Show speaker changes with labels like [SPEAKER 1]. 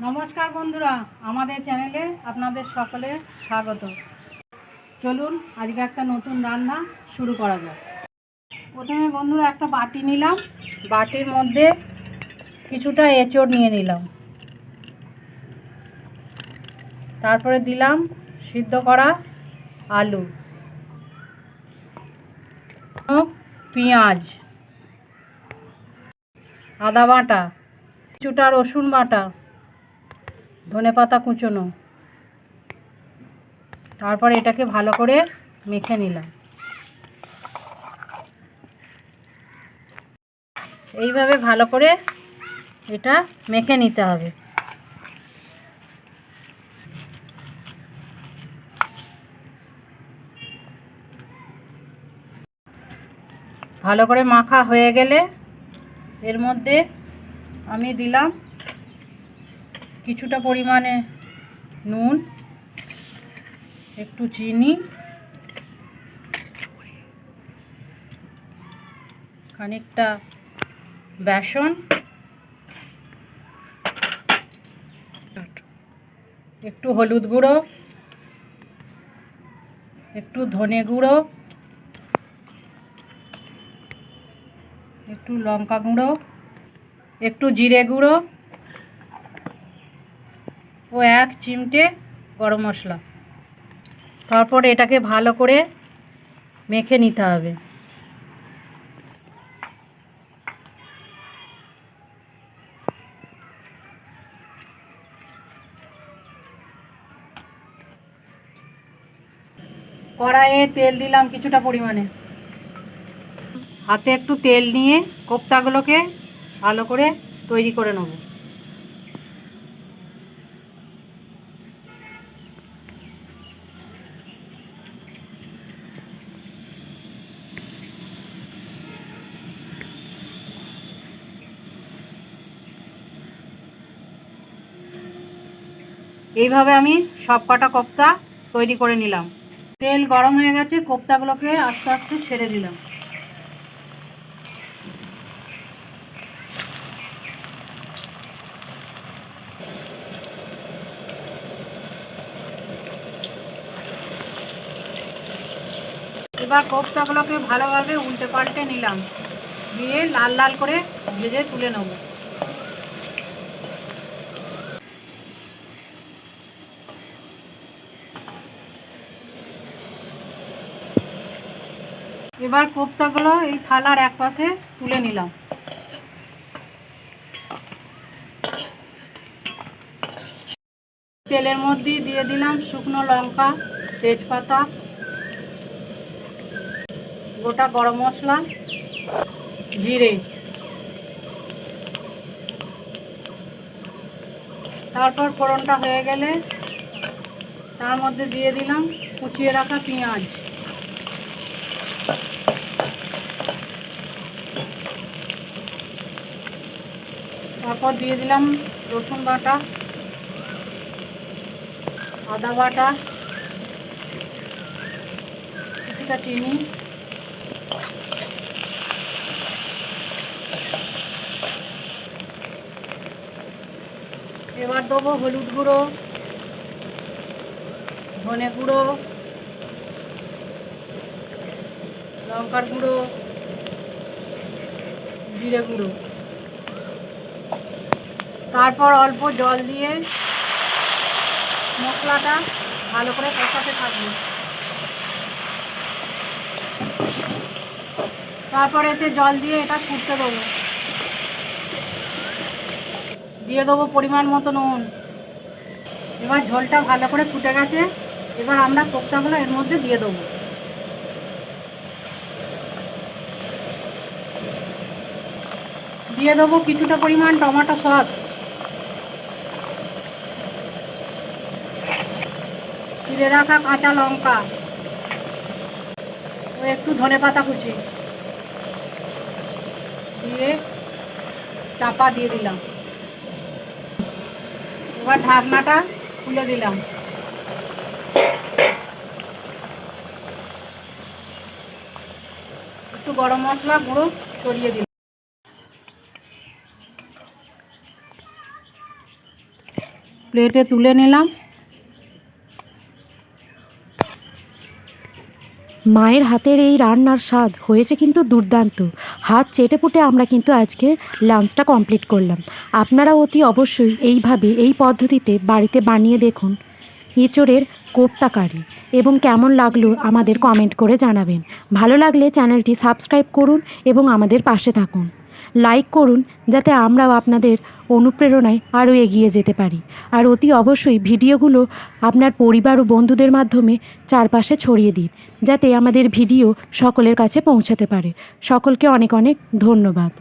[SPEAKER 1] নমস্কার বন্ধুরা, আমাদের চ্যানেলে আপনাদের সকলের স্বাগত। চলুন আজকে একটা নতুন রান্না শুরু করা যাক। প্রথমে বন্ধুরা একটা বাটি নিলাম, বাটির মধ্যে কিছুটা এঁচোড় নিয়ে নিলাম, তারপরে দিলাম সিদ্ধ করা আলু, পেঁয়াজ, আদা বাটা, কিছুটা রসুন বাটা, ধনেপাতা কুচোনো। তারপর এটাকে ভালো করে মেখে নিলাম। এইভাবে ভালো করে এটা মেখে নিতে হবে। ভালো করে মাখা হয়ে গেলে এর মধ্যে আমি দিলাম কিছুটা পরিমাণে নুন, একটু চিনি, খানিকটা বেসন, একটু হলুদ গুঁড়ো, একটু ধনে গুঁড়ো, একটু লঙ্কা গুঁড়ো, একটু জিরে গুঁড়ো ও 1 চিমটে গরম মশলা। তারপর এটাকে ভালো করে মেখে নিতে হবে। কড়াইয়ে তেল দিলাম কিছুটা পরিমাণে, হাতে একটু তেল নিয়ে কোপ্তাগুলোকে ভালো করে তৈরি করে নেব। এইভাবে আমি সব কটা কোপ্তা তৈরি করে নিলাম। তেল গরম হয়ে গেছে, কোপ্তাগুলোকে আস্তে আস্তে ছেড়ে দিলাম। এবার কোপ্তাগুলোকে ভালোভাবে উল্টে পাল্টে নিলাম, দিয়ে লাল লাল করে ভেজে তুলে নেব। এবার কোপ্তাগুলো এই থালার এক পাশে তুলে নিলাম। তেলের মধ্যে দিয়ে দিলাম শুকনো লঙ্কা, তেজপাতা, গোটা গরম মশলা, জিরে। তারপর ফোড়নটা হয়ে গেলে তার মধ্যে দিয়ে দিলাম কুচিয়ে রাখা পেঁয়াজ। তারপর দিয়ে দিলাম রসুন বাটা, আদা বাটা, কিছুটা চিনি, এবার দেবো হলুদ গুঁড়ো, ধনে গুঁড়ো, লঙ্কার গুঁড়ো, জিরে গুঁড়ো। তারপর অল্প জল দিয়ে মশলাটা ভালো করে কষাতে থাকবো। তারপর এতে জল দিয়ে এটা ফুটতে দেবো। দিয়ে দেবো পরিমাণ মতো নুন। এবার ঝোলটা ভালো করে ফুটে গেছে, এবার আমরা কোপ্তাগুলো এর মধ্যে দিয়ে দেবো। দিয়ে দেবো কিছুটা পরিমাণ টমেটো সস, চিড়ে রাখা কাঁচা লঙ্কা ও একটু ধনেপাতা কুচি দিয়ে চাপা দিয়ে দিলাম। এবার ঢাকনাটা খুলে দিলাম। একটু গরম মশলা গুঁড়ো ছড়িয়ে দিলাম। প্লেটে তুলে নিলাম।
[SPEAKER 2] মায়ের হাতের এই রান্নার স্বাদ হয়েছে কিন্তু দুর্দান্ত। হাত চেটেপুটে আমরা কিন্তু আজকে লাঞ্চটা কমপ্লিট করলাম। আপনারা অতি অবশ্যই এইভাবে এই পদ্ধতিতে বাড়িতে বানিয়ে দেখুন এঁচোড়ের কোপ্তা কারি, এবং কেমন লাগলো আমাদের কমেন্ট করে জানাবেন। ভালো লাগলে চ্যানেলটি সাবস্ক্রাইব করুন এবং আমাদের পাশে থাকুন। লাইক করুন যাতে আমরাও আপনাদের অনুপ্রেরণায় আরও এগিয়ে যেতে পারি। আর অতি অবশ্যই ভিডিওগুলো আপনার পরিবার ও বন্ধুদের মাধ্যমে চারপাশে ছড়িয়ে দিন, যাতে আমাদের ভিডিও সকলের কাছে পৌঁছাতে পারে। সকলকে অনেক অনেক ধন্যবাদ।